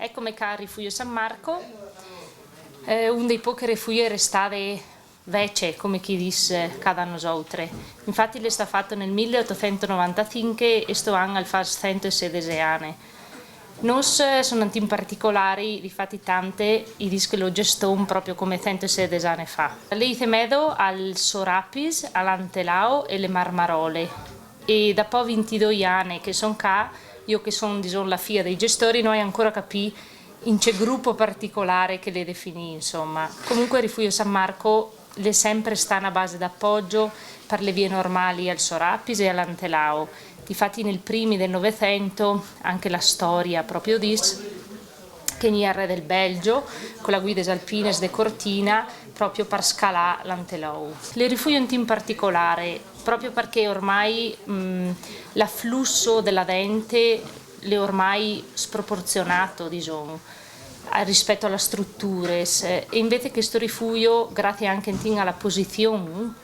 Eccomi qua al Rifugio San Marco, uno dei pochi rifugi restati vecchi, come chi dice, cada nosotre. Infatti è stato fatto nel 1895 e sto anno al fa 116 anni. Noi sono andati in particolare, difatti tante, i dischi lo geston proprio come 116 anni fa. Lei temedo al Sorapis, all'Antelao e le Marmarole. E dopo 22 anni che sono qua, io che sono diciamo, la figlia dei gestori, noi ancora capì in che gruppo particolare che le definì, insomma. Comunque il Rifugio San Marco le sempre sta a base d'appoggio per le vie normali al Sorapis e all'Antelao. Difatti nel primi del Novecento anche la storia proprio dis che ni è il re del Belgio con la guida Alpines de Cortina proprio per scalare l'Antelao. Le rifugio in particolare proprio perché ormai l'afflusso della gente è ormai sproporzionato diciamo, rispetto alla struttura e invece questo rifugio grazie anche alla posizione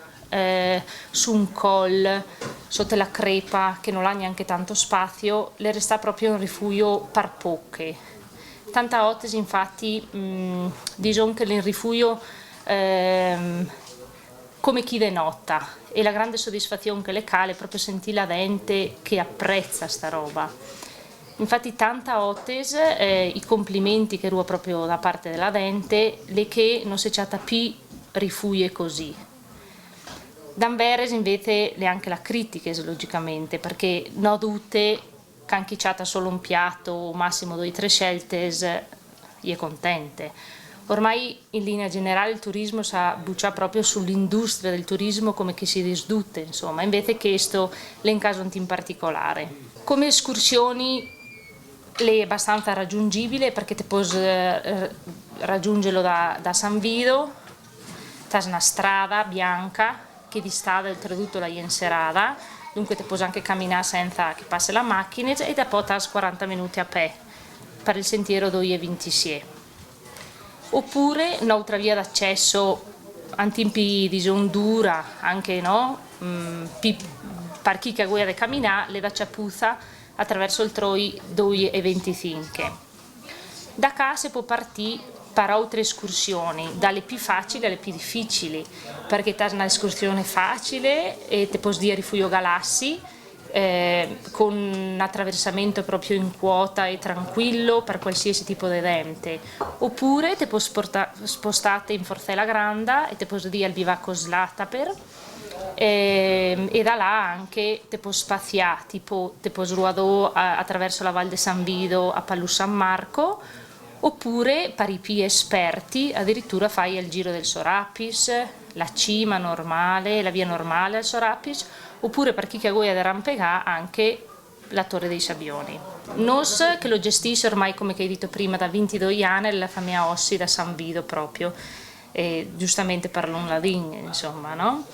su un col sotto la crepa che non ha neanche tanto spazio le resta proprio un rifugio per poche tanta ottesi infatti diciamo che il rifugio come chi denota e la grande soddisfazione che le cale è proprio sentire la gente che apprezza sta roba. Infatti tanta ottes, i complimenti che ruo proprio da parte della gente, le che non si c'è più rifugio così. D'Amberes invece le anche la critica logicamente, perché non tutte canchicciata solo un piatto o massimo 2-3 scelte gli è contente. Ormai in linea generale il turismo sa buccia proprio sull'industria del turismo come che si risdutte, insomma, invece questo è un caso in particolare. Come escursioni è abbastanza raggiungibile perché ti puoi raggiungerlo da San Vito, c'è una strada bianca che di strada oltretutto la Jenserada, dunque ti puoi anche camminare senza che passi la macchina e dopo ti 40 minuti a piedi per il sentiero dove è 26. Oppure un'altra via d'accesso in tempi di dura, anche no, per chi che vuole camminare, le da Ciapuzza attraverso il Troi 2,25. Da qua si può partire per altre escursioni, dalle più facili alle più difficili, perché c'è un'escursione facile e ti puoi dire Rifugio Galassi, con un attraversamento proprio in quota e tranquillo per qualsiasi tipo di evento, oppure ti puoi spostare in Forcella Granda e ti puoi dire al bivacco Slataper e da là anche ti puoi spaziare, tipo ti puoi ruotare attraverso la Val de San Vido a Pallu San Marco, oppure per i più esperti addirittura fai il giro del Sorapis, la cima normale, la via normale al Sorapis, oppure per chi che vuole ad arrampicare anche la Torre dei Sabbioni. Nos che lo gestisce ormai come che hai detto prima da 22 anni la famiglia Ossi da San Vido proprio, giustamente per l'Onladin insomma no?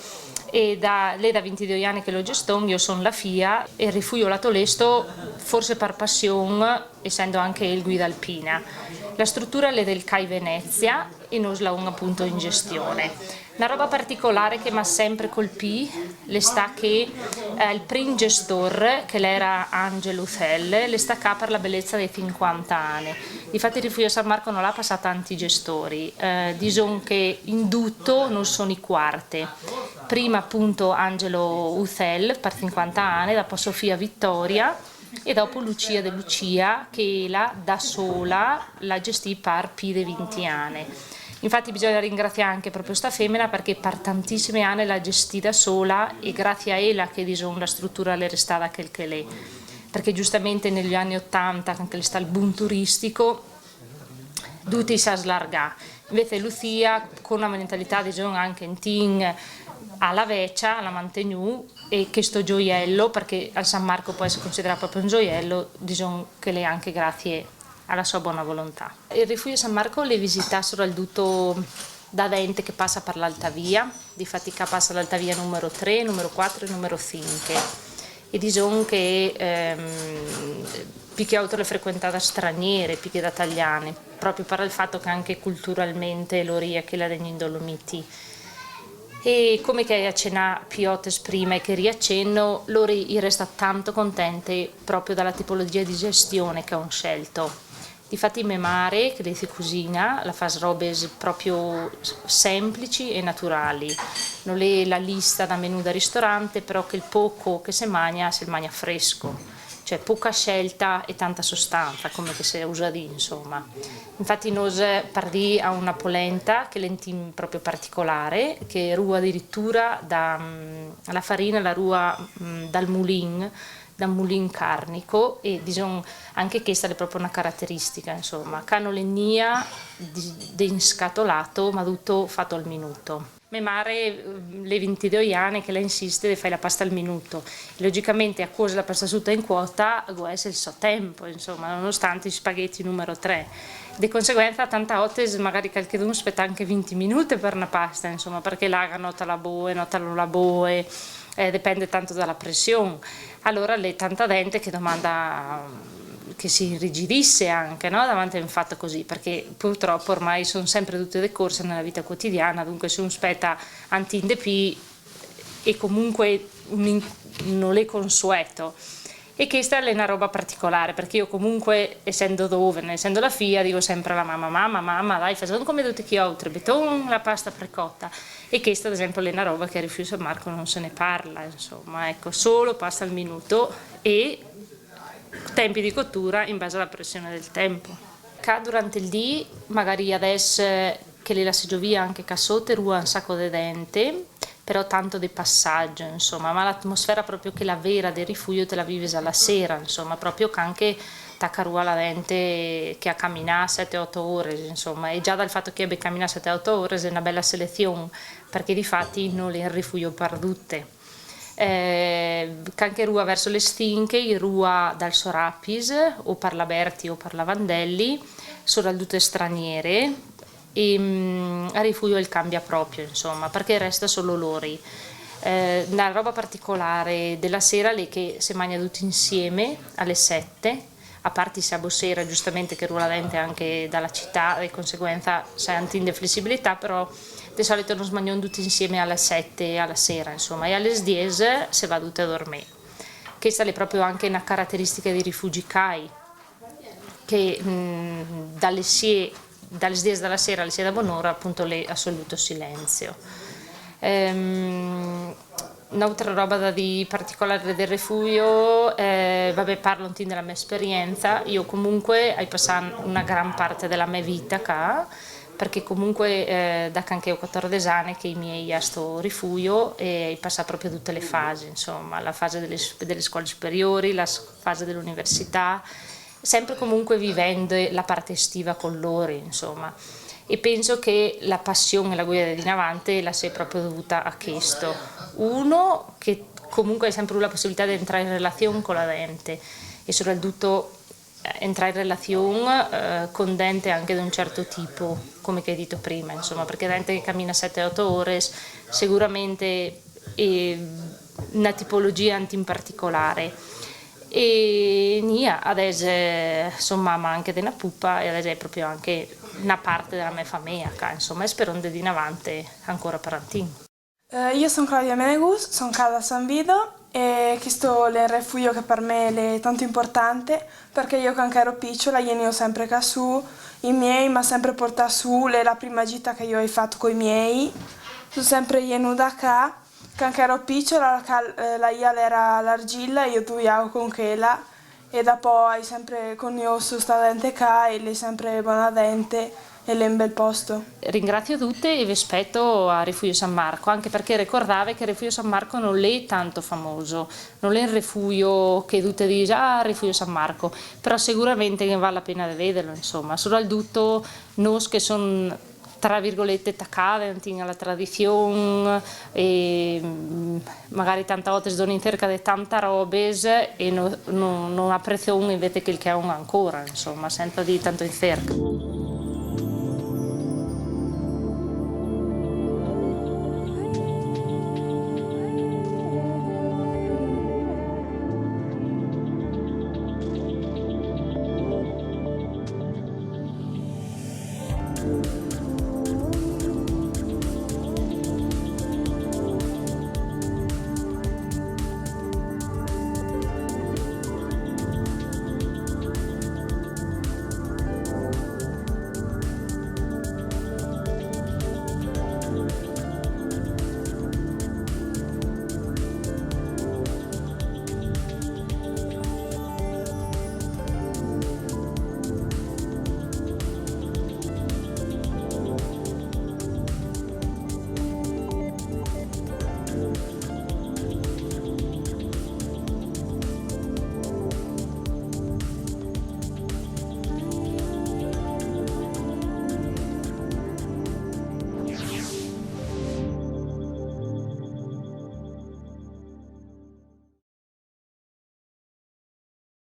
E lei da 22 anni che lo gestisco, io sono la FIA e il rifugio Lato Lesto forse per passione essendo anche il guida alpina. La struttura è del CAI Venezia e noi la appunto in gestione. Una roba particolare che mi ha sempre colpito è sta che il primo gestore, che era Angelo Uthel, le sta qua per la bellezza dei 50 anni. Difatti il Rifugio San Marco non l'ha passato tanti gestori, diciamo che in tutto non sono i quarti. Prima appunto Angelo Uthel per 50 anni, dopo Sofia Vittoria e dopo Lucia De Lucia che la da sola la gestì per più di 20 anni. Infatti bisogna ringraziare anche proprio questa femmina perché per tantissimi anni l'ha gestita sola e grazie a ella che diciamo, la struttura le restava quel che l'è. Perché giustamente negli anni 80, anche sta il boom turistico, tutti si slarga. Invece Lucia con una mentalità diciamo, anche in team alla vecchia, alla mantenuta e questo gioiello, perché al San Marco può essere considerato proprio un gioiello, diciamo che le anche grazie alla sua buona volontà. Il Rifugio San Marco le visita soprattutto da gente che passa per l'Alta Via, difatti che passa l'Alta Via numero 3, numero 4 e numero 5 e diciamo che più che altro le frequentate straniere, più che da italiane, proprio per il fatto che anche culturalmente loro che la regno in Dolomiti. E come che accenna Piotes prima e che riaccenno, loro resta tanto contenti proprio dalla tipologia di gestione che hanno scelto. Difatti mia madre, che si cucina, la fa robe proprio semplici e naturali. Non è la lista da menù da ristorante, però che il poco che si mangia fresco. Cioè poca scelta e tanta sostanza, come che si usa di insomma. Infatti noi parli a una polenta che è proprio particolare, che rua addirittura la farina la rua dal mulin carnico e diciamo, anche questa è proprio una caratteristica, insomma, canolennia di inscatolato ma tutto fatto al minuto. Mia madre, le 22 anni che lei insiste di fare la pasta al minuto, e logicamente a causa della pasta asciutta in quota, può essere il suo tempo, insomma, nonostante i spaghetti numero 3. Di conseguenza, tanta volte magari qualcuno aspetta anche 20 minuti per una pasta, insomma, perché l'aga nota la boe, nota non la boe, dipende tanto dalla pressione. Allora le tanta gente che domanda che si irrigidisse anche no? Davanti a un fatto così, perché purtroppo ormai sono sempre tutte le corse nella vita quotidiana, dunque se uno aspetta anti-indepì e comunque non è consueto. E questa è una roba particolare, perché io comunque, essendo dove, essendo la figlia, dico sempre alla mamma, dai, facciamo come tutti gli altri, beton la pasta precotta. E questa ad esempio è una roba che a Rifugio San Marco non se ne parla, insomma, ecco, solo pasta al minuto e tempi di cottura in base alla pressione del tempo. Durante il dì, magari adesso che le la seggiovia anche cassotte, rua un sacco di dente, però tanto di passaggio, insomma, ma l'atmosfera proprio che la vera del rifugio te la vives alla sera, insomma, proprio che anche taccarua la dente che ha camminato 7-8 ore, insomma, e già dal fatto che abbia camminato 7-8 ore è una bella selezione, perché di fatti non è il rifugio perdute. Anche rua verso le stinche, rua dal Sorapis o per la Berti o per la Vandelli, sono tutte straniere e a rifugio il cambia proprio, insomma, perché resta solo loro. Una roba particolare della sera è che si mangia tutti insieme alle 7, a parte Sabo Sera giustamente che ruola dente anche dalla città e di conseguenza c'è anche flessibilità, però di solito non smangiamo tutti insieme alle 7 alla sera, insomma, e alle 10 si va tutti a dormire. Questa è proprio anche una caratteristica dei rifugi CAI, che dalle 10 della sera alle 6 da buon'ora appunto l'è assoluto silenzio. Un'altra roba di particolare del rifugio, vabbè, parlo un po' della mia esperienza, io comunque ho passato una gran parte della mia vita qua, perché comunque da che ho 14 anni che i miei a sto rifugio e ho passato proprio tutte le fasi, insomma, la fase delle scuole superiori, la fase dell'università, sempre comunque vivendo la parte estiva con loro, insomma. E penso che la passione e la guida di Navante la si è proprio dovuta a questo. Uno, che comunque hai sempre la possibilità di entrare in relazione con la gente e soprattutto entrare in relazione con gente anche di un certo tipo, come che hai detto prima, insomma, perché gente che cammina 7-8 ore sicuramente è una tipologia anche in particolare. e nia, adesso sono mamma anche di una pupa e adesso è proprio anche una parte della mia famiglia, insomma, e spero di in avanti ancora per antino. Io sono Claudia Menegus, sono casa a San Vido e questo è il refugio che per me è tanto importante perché io quando ero piccola io sempre qua su, i miei mi ha sempre portato su, è la prima gita che io ho fatto con i miei, sono sempre venuta qua, quando ero piccola la iala era l'argilla e io giocavo con quella e dopo hai sempre con io sono stata dente qua e lei sempre buona dente e lei è un bel posto. Ringrazio tutte e vi aspetto a Rifugio San Marco, anche perché ricordate che Rifugio San Marco non è tanto famoso, non è un rifugio che tutti dicono ah Rifugio San Marco, però sicuramente che vale la pena di vederlo, insomma, soprattutto noi che sono tra virgolette attaccate alla tradizione e magari tante volte sono in cerca di tanta roba e non apprezzo invece che il che ha ancora, insomma, senza di tanto in cerca.